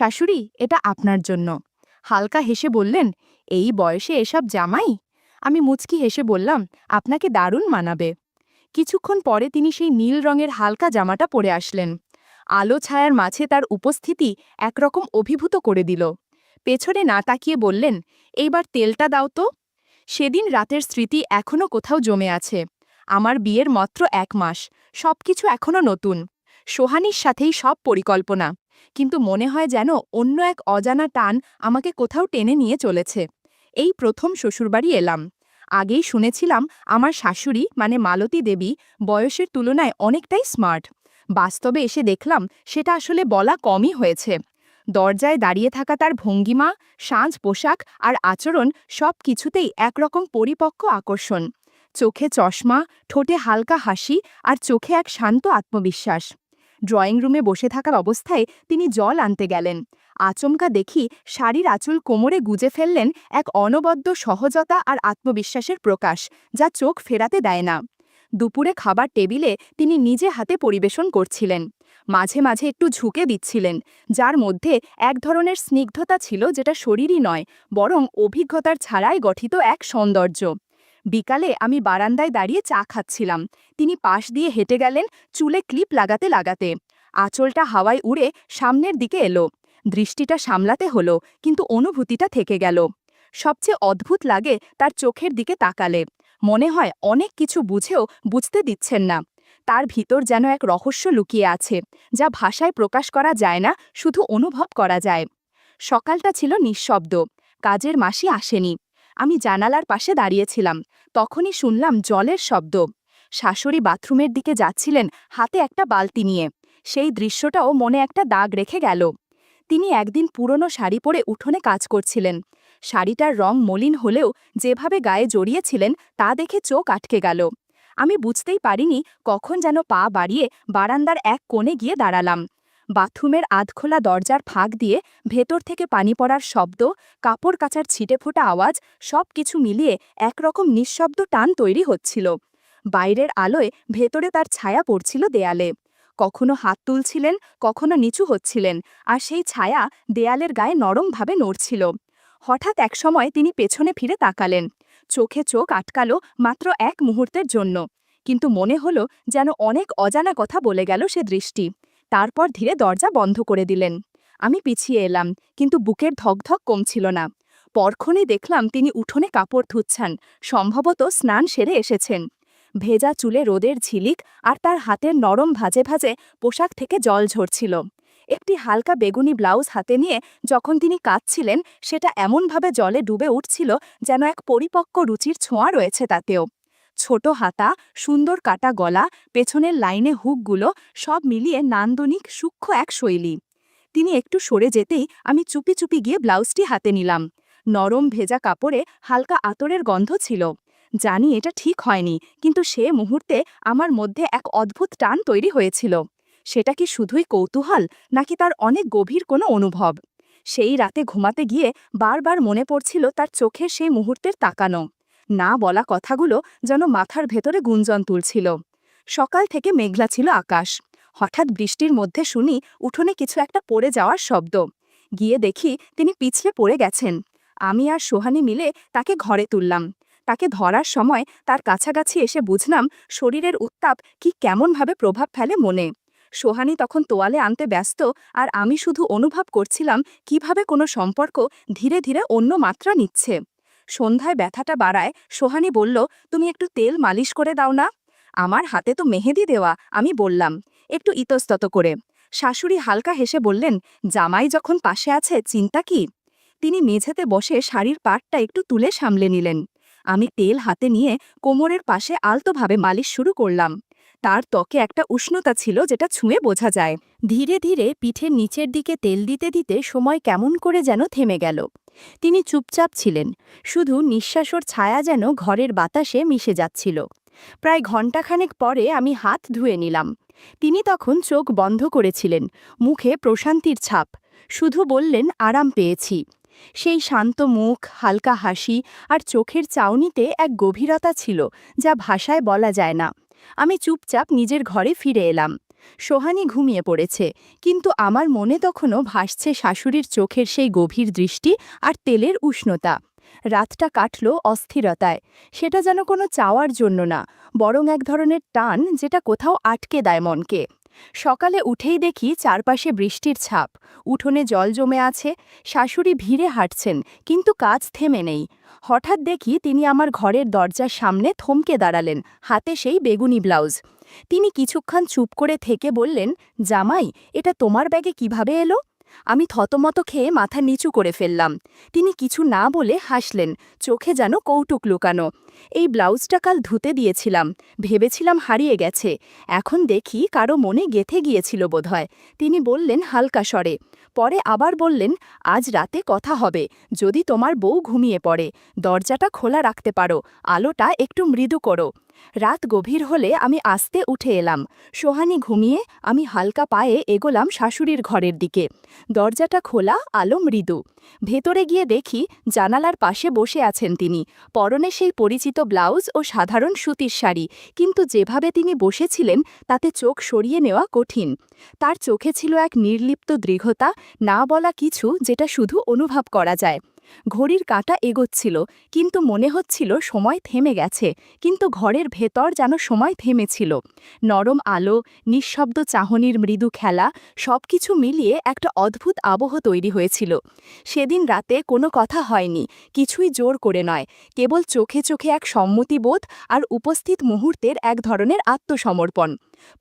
শাশুড়ি, এটা আপনার জন্য। হালকা হেসে বললেন, এই বয়সে এসব জামাই? আমি মুচকি হেসে বললাম, আপনাকে দারুণ মানাবে। কিছুক্ষণ পরে তিনি সেই নীল রঙের হালকা জামাটা পরে আসলেন। আলো ছায়ার মাঝে তার উপস্থিতি একরকম অভিভূত করে দিল। পেছনে না তাকিয়ে বললেন, এইবার তেলটা দাও তো। সেদিন রাতের স্মৃতি এখনও কোথাও জমে আছে। আমার বিয়ের মাত্র 1 মাস, সবকিছু এখনও নতুন। সোহানীর সাথেই সব পরিকল্পনা, কিন্তু মনে হয় যেন অন্য এক অজানা টান আমাকে কোথাও টেনে নিয়ে চলেছে। এই প্রথম শ্বশুরবাড়ি এলাম। আগেই শুনেছিলাম আমার শাশুড়ি মানে মালতী দেবী বয়সের তুলনায় অনেকটাই স্মার্ট। বাস্তবে এসে দেখলাম সেটা আসলে বলা কমই হয়েছে। দরজায় দাঁড়িয়ে থাকা তার ভঙ্গিমা, সাজ পোশাক আর আচরণ সব কিছুতেই একরকম পরিপক্ক আকর্ষণ। চোখে চশমা, ঠোঁটে হালকা হাসি আর চোখে এক শান্ত আত্মবিশ্বাস। ড্রয়িং রুমে বসে থাকার অবস্থায় তিনি জল আনতে গেলেন। আচমকা দেখি শাড়ির আঁচল কোমরে গুজে ফেললেন, এক অনবদ্য সহজতা আর আত্মবিশ্বাসের প্রকাশ, যা চোখ ফেরাতে দেয় না। দুপুরে খাবার টেবিলে তিনি নিজে হাতে পরিবেশন করছিলেন। মাঝে মাঝে একটু ঝুঁকে দিচ্ছিলেন, যার মধ্যে এক ধরনের স্নিগ্ধতা ছিল যেটা শরীরই নয়, বরং অভিজ্ঞতার ছাড়াই গঠিত এক সৌন্দর্য। বিকালে আমি বারান্দায় দাঁড়িয়ে চা খাচ্ছিলাম। তিনি পাশ দিয়ে হেঁটে গেলেন, চুলে ক্লিপ লাগাতে লাগাতে। আঁচলটা হাওয়ায় উড়ে সামনের দিকে এলো। দৃষ্টিটা সামলাতে হলো, কিন্তু অনুভূতিটা থেকে গেল। সবচেয়ে অদ্ভুত লাগে তার চোখের দিকে তাকালে। মনে হয় অনেক কিছু বুঝেও বুঝতে দিচ্ছেন না। তার ভিতর যেন এক রহস্য লুকিয়ে আছে, যা ভাষায় প্রকাশ করা যায় না, শুধু অনুভব করা যায়। সকালটা ছিল নিঃশব্দ। কাজের মাসি আসেনি। আমি জানালার পাশে দাঁড়িয়েছিলাম। তখনই শুনলাম জলের শব্দ। শাশুড়ি বাথরুমের দিকে যাচ্ছিলেন, হাতে একটা বালতি নিয়ে। সেই দৃশ্যটাও মনে একটা দাগ রেখে গেল। তিনি একদিন পুরনো শাড়ি পরে উঠোনে কাজ করছিলেন। শাড়িটার রং মলিন হলেও যেভাবে গায়ে জড়িয়েছিলেন তা দেখে চোখ আটকে গেল। আমি বুঝতেই পারিনি কখন যেন পা বাড়িয়ে বারান্দার এক কোণে গিয়ে দাঁড়ালাম। বাথরুমের আধখোলা দরজার ফাঁক দিয়ে ভেতর থেকে পানি পড়ার শব্দ, কাপড় কাচার ছিটে ফোটা আওয়াজ, সব কিছু মিলিয়ে একরকম নিঃশব্দ টান তৈরি হচ্ছিল। বাইরের আলোয় ভেতরে তার ছায়া পড়ছিল দেয়ালে। কখনো হাত তুলছিলেন, কখনো নিচু হচ্ছিলেন, আর সেই ছায়া দেয়ালের গায়ে নরমভাবে নড়ছিল। হঠাৎ একসময় তিনি পেছনে ফিরে তাকালেন। চোখে চোখ আটকালো মাত্র এক মুহূর্তের জন্য, কিন্তু মনে হলো যেন অনেক অজানা কথা বলে গেল সে দৃষ্টি। তারপর ধীরে দরজা বন্ধ করে দিলেন। আমি পিছিয়ে এলাম, কিন্তু বুকের ধকধক কমছিল না। পরক্ষণেই দেখলাম তিনি উঠোনে কাপড় ধুচ্ছেন, সম্ভবত স্নান সেরে এসেছেন। ভেজা চুলে রোদের ঝিলিক, আর তার হাতের নরম ভাজে ভাজে পোশাক থেকে জল ঝরছিল। একটি হালকা বেগুনি ব্লাউজ হাতে নিয়ে যখন তিনি কাঁদছিলেন, সেটা এমনভাবে জলে ডুবে উঠছিল যেন এক পরিপক্ক রুচির ছোঁয়া রয়েছে তাতেও। ছোট হাতা, সুন্দর কাটা গলা, পেছনের লাইনে হুকগুলো, সব মিলিয়ে নান্দনিক সূক্ষ্ম এক শৈলী। তিনি একটু সরে যেতেই আমি চুপি চুপি গিয়ে ব্লাউজটি হাতে নিলাম। নরম ভেজা কাপড়ে হালকা আতরের গন্ধ ছিল। জানি এটা ঠিক হয়নি, কিন্তু সে মুহূর্তে আমার মধ্যে এক অদ্ভুত টান তৈরি হয়েছিল। সেটা কি শুধুই কৌতূহল, নাকি তার অনেক গভীর কোনো অনুভব? সেই রাতে ঘুমাতে গিয়ে বারবার মনে পড়ছিল তার চোখের সেই মুহূর্তের তাকানো। না বলা কথাগুলো যেন মাথার ভেতরে গুঞ্জন তুলছিল। সকাল থেকে মেঘলা ছিল আকাশ। হঠাৎ বৃষ্টির মধ্যে শুনি উঠোনে কিছু একটা পড়ে যাওয়ার শব্দ। গিয়ে দেখি তিনি পিছলে পড়ে গেছেন। আমি আর সোহানী মিলে তাকে ঘরে তুললাম। তাকে ধরার সময় তার কাছাকাছি এসে বুঝলাম শরীরের উত্তাপ কি কেমনভাবে প্রভাব ফেলে মনে। সোহানী তখন তোয়ালে আনতে ব্যস্ত, আর আমি শুধু অনুভব করছিলাম কিভাবে কোনো সম্পর্ক ধীরে ধীরে অন্য মাত্রা নিচ্ছে। সন্ধ্যায় ব্যথাটা বাড়ায় সোহানী বলল, তুমি একটু তেল মালিশ করে দাও না। আমার হাতে তো মেহেদি দেওয়া, আমি বললাম, একটু ইতস্তত করে। শাশুড়ি হালকা হেসে বললেন, জামাই যখন পাশে আছে চিন্তা কি? তিনি মেঝেতে বসে শাড়ির পাটটা একটু তুলে সামলে নিলেন। আমি তেল হাতে নিয়ে কোমরের পাশে আলতোভাবে মালিশ শুরু করলাম। তার ত্বকে একটা উষ্ণতা ছিল যেটা ছুঁয়ে বোঝা যায়। ধীরে ধীরে পিঠের নিচের দিকে তেল দিতে দিতে সময় কেমন করে যেন থেমে গেল। তিনি চুপচাপ ছিলেন, শুধু নিঃশ্বাসের ছায়া যেন ঘরের বাতাসে মিশে যাচ্ছিল। প্রায় ঘণ্টাখানেক পরে আমি হাত ধুয়ে নিলাম। তিনি তখন চোখ বন্ধ করেছিলেন, মুখে প্রশান্তির ছাপ। শুধু বললেন, আরাম পেয়েছি। সেই শান্ত মুখ, হালকা হাসি আর চোখের চাউনিতে এক গভীরতা ছিল যা ভাষায় বলা যায় না। আমি চুপচাপ নিজের ঘরে ফিরে এলাম। সোহানী ঘুমিয়ে পড়েছে, কিন্তু আমার মনে তখনও ভাসছে শাশুড়ির চোখের সেই গভীর দৃষ্টি আর তেলের উষ্ণতা। রাতটা কাটল অস্থিরতায়। সেটা যেন কোনো চাওয়ার জন্য না, বরং এক ধরনের টান যেটা কোথাও আটকে দেয় মনকে। সকালে উঠেই দেখি চারপাশে বৃষ্টির ছাপ, উঠোনে জল জমে আছে, শাশুড়ি ভিড়ে হাঁটছেন, কিন্তু কাজ থেমে নেই। হঠাৎ দেখি তিনি আমার ঘরের দরজার সামনে থমকে দাঁড়ালেন, হাতে সেই বেগুনি ব্লাউজ। তিনি কিছুক্ষণ চুপ করে থেকে বললেন, জামাই, এটা তোমার ব্যাগে কিভাবে এলো? আমি থতমত খেয়ে মাথা নিচু করে ফেললাম। তিনি কিছু না বলে হাসলেন, চোখে যেন কৌতুক লুকানো। এই ব্লাউজটা কাল ধুতে দিয়েছিলাম, ভেবেছিলাম হারিয়ে গেছে, এখন দেখি কারো মনে গেঁথে গিয়েছিল বোধহয়। তিনি বললেন হালকা স্বরে। পরে আবার বললেন, আজ রাতে কথা হবে, যদি তোমার বউ ঘুমিয়ে পড়ে। দরজাটা খোলা রাখতে পারো, আলোটা একটু মৃদু করো। রাত গভীর হলে আমি আস্তে উঠে এলাম। সোহানী ঘুমিয়ে, আমি হালকা পায়ে এগোলাম শাশুড়ির ঘরের দিকে। দরজাটা খোলা, আলো মৃদু। ভেতরে গিয়ে দেখি জানালার পাশে বসে আছেন তিনি, পরনে সেই পরিচিত ব্লাউজ ও সাধারণ সুতির শাড়ি, কিন্তু যেভাবে তিনি বসেছিলেন তাতে চোখ সরিয়ে নেওয়া কঠিন। তার চোখে ছিল এক নির্লিপ্ত দৃঢ়তা, না বলা কিছু যেটা শুধু অনুভব করা যায়। ঘড়ির কাঁটা এগোচ্ছিল, কিন্তু মনে হচ্ছিল সময় থেমে গেছে, কিন্তু ঘরের ভেতর যেন সময় থেমেছিল। নরম আলো, নিঃশব্দ চাহনির মৃদু খেলা, সবকিছু মিলিয়ে একটা অদ্ভুত আবহ তৈরি হয়েছিল। সেদিন রাতে কোনো কথা হয়নি, কিছুই জোর করে নয়, কেবল চোখে চোখে এক সম্মতিবোধ আর উপস্থিত মুহূর্তের এক ধরনের আত্মসমর্পণ।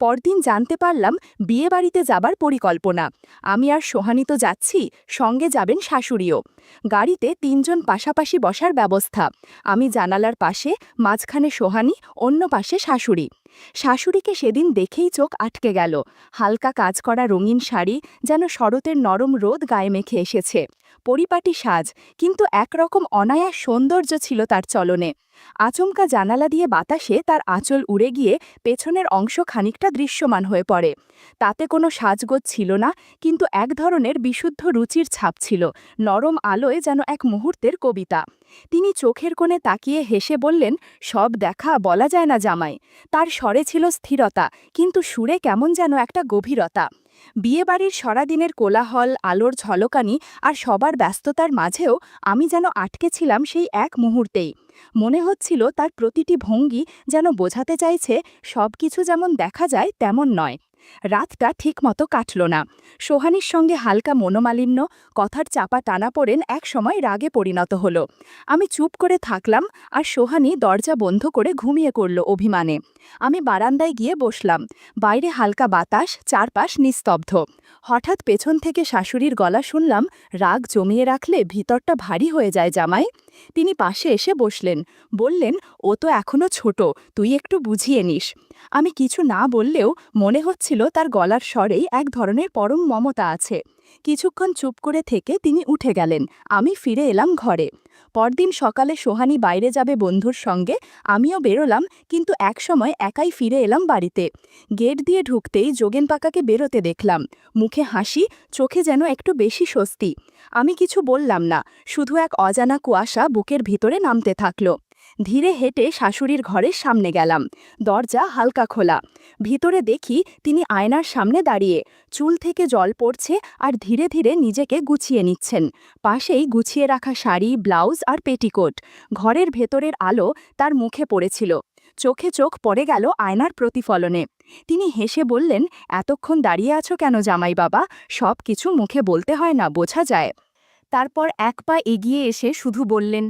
পরদিন জানতে পারলাম বিয়েবাড়িতে যাবার পরিকল্পনা। আমি আর সোহানী তো যাচ্ছি, সঙ্গে যাবেন শাশুড়িও। গাড়িতে তিনজন পাশাপাশি বসার ব্যবস্থা, আমি জানালার পাশে, মাঝখানে সোহানী, অন্য পাশে শাশুড়ি। শাশুড়িকে সেদিন দেখেই চোখ আটকে গেল। হালকা কাজ করা রঙিন শাড়ি, যেন শরতের নরম রোদ গায়ে মেখে এসেছে। পরিপাটি সাজ, কিন্তু একরকম অনায়াস সৌন্দর্য ছিল তার চলনে। আচমকা জানালা দিয়ে বাতাসে তার আঁচল উড়ে গিয়ে পেছনের অংশ খানিকটা দৃশ্যমান হয়ে পড়ে। তাতে কোনো সাজগোজ ছিল না, কিন্তু এক ধরনের বিশুদ্ধ রুচির ছাপ ছিল, নরম আলোয় যেন এক মুহূর্তের কবিতা। তিনি চোখের কোণে তাকিয়ে হেসে বললেন, সব দেখা বলা যায় না জামাই। তার স্বরে ছিল স্থিরতা, কিন্তু সুরে কেমন যেন একটা গভীরতা। বিয়েবাড়ির সারাদিনের কোলাহল, আলোর ঝলকানি আর সবার ব্যস্ততার মাঝেও আমি যেন আটকে ছিলাম সেই এক মুহূর্তেই। মনে হচ্ছিল তার প্রতিটি ভঙ্গি যেন বোঝাতে চাইছে, সবকিছু যেমন দেখা যায় তেমন নয়। রাতটা ঠিকমতো কাটল না। সোহানীর সঙ্গে হালকা মনোমালিন্য, কথার চাপা টানাপোড়েন এক সময় রাগে পরিণত হল। আমি চুপ করে থাকলাম, আর সোহানী দরজা বন্ধ করে ঘুমিয়ে করল অভিমানে। আমি বারান্দায় গিয়ে বসলাম। বাইরে হালকা বাতাস, চারপাশ নিস্তব্ধ। হঠাৎ পেছন থেকে শাশুড়ির গলা শুনলাম, রাগ জমিয়ে রাখলে ভিতরটা ভারী হয়ে যায় জামাই। তিনি পাশে এসে বসলেন, বললেন, ও তো এখনো ছোট, তুই একটু বুঝিয়ে নিস। আমি কিছু না বললেও মনে হচ্ছিল তার গলার স্বরেই এক ধরনের পরম মমতা আছে। কিছুক্ষণ চুপ করে থেকে তিনি উঠে গেলেন, আমি ফিরে এলাম ঘরে। পরদিন সকালে সোহানী বাইরে যাবে বন্ধুর সঙ্গে, আমিও বেরোলাম, কিন্তু একসময় একাই ফিরে এলাম বাড়িতে। গেট দিয়ে ঢুকতেই যোগেন পাকাকে বেরোতে দেখলাম, মুখে হাসি, চোখে যেন একটু বেশি স্বস্তি। আমি কিছু বললাম না, শুধু এক অজানা কুয়াশা বুকের ভিতরে নামতে থাকল। ধীরে হেঁটে শাশুড়ির ঘরের সামনে গেলাম। দরজা হালকা খোলা। ভিতরে দেখি তিনি আয়নার সামনে দাঁড়িয়ে, চুল থেকে জল পড়ছে আর ধীরে ধীরে নিজেকে গুছিয়ে নিচ্ছেন। পাশেই গুছিয়ে রাখা শাড়ি, ব্লাউজ আর পেটিকোট। ঘরের ভেতরের আলো তার মুখে পড়েছিল। চোখে চোখ পড়ে গেল আয়নার প্রতিফলনে। তিনি হেসে বললেন, এতক্ষণ দাঁড়িয়ে আছো কেন জামাই বাবা? সব কিছু মুখে বলতে হয় না, বোঝা যায়। তারপর এক পা এগিয়ে এসে শুধু বললেন,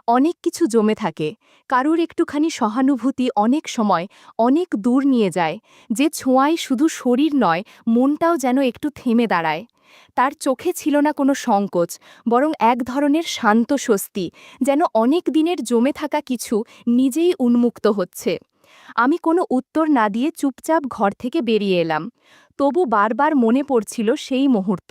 অনেক কিছু জমে থাকে, কারুর একটুখানি সহানুভূতি অনেক সময় অনেক দূর নিয়ে যায়, যে ছোঁয়ায় শুধু শরীর নয়, মনটাও যেন একটু থেমে দাঁড়ায়। তার চোখে ছিল না কোনো সংকোচ, বরং এক ধরনের শান্ত স্বস্তি, যেন অনেক দিনের জমে থাকা কিছু নিজেই উন্মুক্ত হচ্ছে। আমি কোনো উত্তর না দিয়ে চুপচাপ ঘর থেকে বেরিয়ে এলাম। তবু বারবার মনে পড়ছিল সেই মুহূর্ত,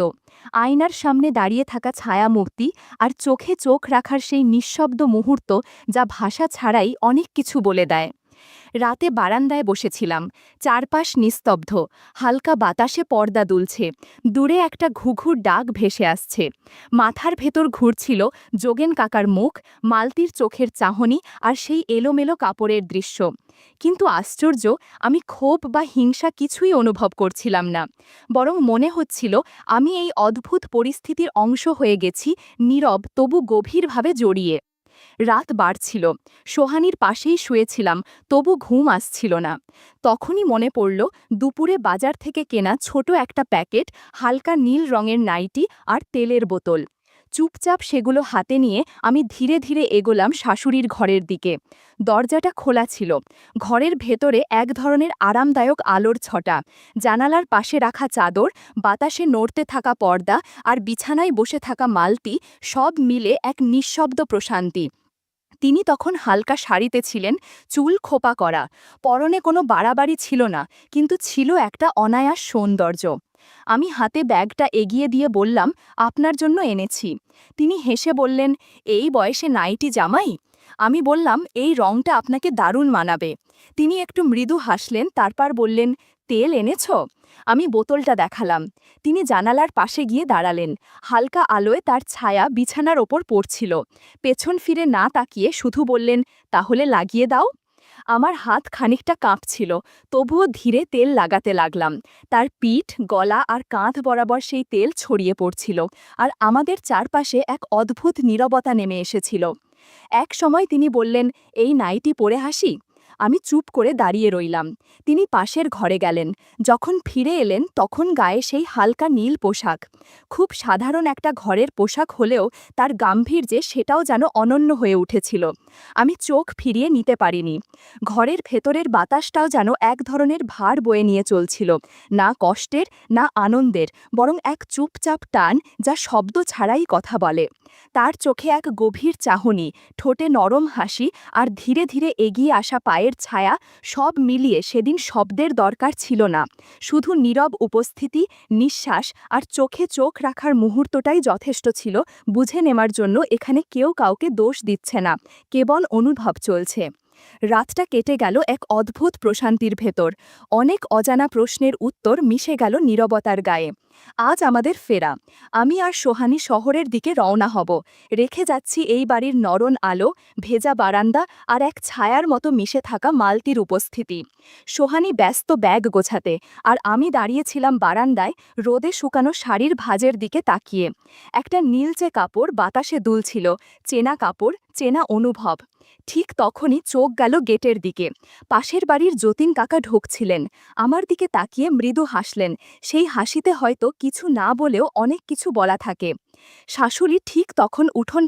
আয়নার সামনে দাঁড়িয়ে থাকা ছায়ামূর্তি আর চোখে চোখ রাখার সেই নিঃশব্দ মুহূর্ত, যা ভাষা ছাড়াই অনেক কিছু বলে দেয়। রাতে বারান্দায় বসেছিলাম, চারপাশ নিস্তব্ধ, হালকা বাতাসে পর্দা দুলছে, দূরে একটা ঘুঘুর ডাক ভেসে আসছে। মাথার ভেতর ঘুরছিল যোগেন কাকার মুখ, মালতীর চোখের চাহনি আর সেই এলোমেলো কাপড়ের দৃশ্য। কিন্তু আশ্চর্য, আমি ক্ষোভ বা হিংসা কিছুই অনুভব করছিলাম না, বরং মনে হচ্ছিল আমি এই অদ্ভুত পরিস্থিতির অংশ হয়ে গেছি, নীরব তবু গভীরভাবে জড়িয়ে। রাত বাড়ছিল, সোহানীর পাশেই শুয়েছিলাম, তবু ঘুম আসছিল না। তখনই মনে পড়ল দুপুরে বাজার থেকে কেনা ছোট একটা প্যাকেট, হালকা নীল রঙের নাইটি আর তেলের বোতল। চুপচাপ সেগুলো হাতে নিয়ে আমি ধীরে ধীরে এগোলাম শাশুড়ির ঘরের দিকে। দরজাটা খোলা ছিল, ঘরের ভেতরে এক ধরনের আরামদায়ক আলোর ছটা, জানালার পাশে রাখা চাদর, বাতাসে নড়তে থাকা পর্দা আর বিছানায় বসে থাকা মালতী, সব মিলে এক নিঃশব্দ প্রশান্তি। তিনি তখন হালকা শাড়িতে ছিলেন, চুল খোপা করা, পরনে কোনো বাড়াবাড়ি ছিল না, কিন্তু ছিল একটা অনায়াস সৌন্দর্য। আমি হাতে ব্যাগটা এগিয়ে দিয়ে বললাম, আপনার জন্য এনেছি। তিনি হেসে বললেন, এই বয়সে নাইটি জামাই? আমি বললাম, এই রংটা আপনাকে দারুণ মানাবে। তিনি একটু মৃদু হাসলেন, তারপর বললেন, তেল এনেছ? আমি বোতলটা দেখালাম। তিনি জানালার পাশে গিয়ে দাঁড়ালেন, হালকা আলোয় তার ছায়া বিছানার ওপর পড়ছিল। পেছন ফিরে না তাকিয়ে শুধু বললেন, তাহলে লাগিয়ে দাও। আমার হাত খানিকটা কাঁপছিল, তবুও ধীরে তেল লাগাতে লাগলাম। তার পিঠ, গলা আর কাঁধ বরাবর সেই তেল ছড়িয়ে পড়ছিল, আর আমাদের চারপাশে এক অদ্ভুত নীরবতা নেমে এসেছিল। এক সময় তিনি বললেন, এই নাইটি পরে হাসি? আমি চুপ করে দাঁড়িয়ে রইলাম। তিনি পাশের ঘরে গেলেন। যখন ফিরে এলেন তখন গায়ে সেই হালকা নীল পোশাক। খুব সাধারণ একটা ঘরের পোশাক হলেও তার গাম্ভীর্যে সেটাও যেন অনন্য হয়ে উঠেছিল। আমি চোখ ফিরিয়ে নিতে পারিনি। ঘরের ভেতরের বাতাসটাও যেন এক ধরনের ভার বয়ে নিয়ে চলছিল, না কষ্টের না আনন্দের, বরং এক চুপচাপ টান যা শব্দ ছাড়াই কথা বলে। তার চোখে এক গভীর চাহনি, ঠোঁটে নরম হাসি আর ধীরে ধীরে এগিয়ে আসা পায়ের ছায়া, সব মিলিয়ে সেদিন শব্দের দরকার ছিল না। শুধু নীরব উপস্থিতি, নিঃশ্বাস আর চোখে চোখ রাখার মুহূর্তটাই যথেষ্ট ছিল বুঝে নেওয়ার জন্য এখানে কেউ কাউকে দোষ দিচ্ছে না, কেবল অনুভব চলছে। রাতটা কেটে গেল এক অদ্ভুত প্রশান্তির ভেতর। অনেক অজানা প্রশ্নের উত্তর মিশে গেল নীরবতার গায়ে। আজ আমাদের ফেরা। আমি আর সোহানী শহরের দিকে রওনা হব। রেখে যাচ্ছি এই বাড়ির নরম আলো, ভেজা বারান্দা আর এক ছায়ার মতো মিশে থাকা মালতীর উপস্থিতি। সোহানী ব্যস্ত ব্যাগ গোছাতে, আর আমি দাঁড়িয়েছিলাম বারান্দায়, রোদে শুকানো শাড়ির ভাঁজের দিকে তাকিয়ে। একটা নীলচে কাপড় বাতাসে দুলছিল, চেনা কাপড়, চেনা অনুভব। ঠিক তখনই চোখ গেল গেটের দিকে। পাশের বাড়ির যতীন কাকা ঢুকছিলেন। আমার দিকে তাকিয়ে মৃদু হাসলেন, সেই হাসিতে হয়তো কিছু না বলেও অনেক কিছু বলা থাকে। শাশুড়ি ঠিক তখন উঠোন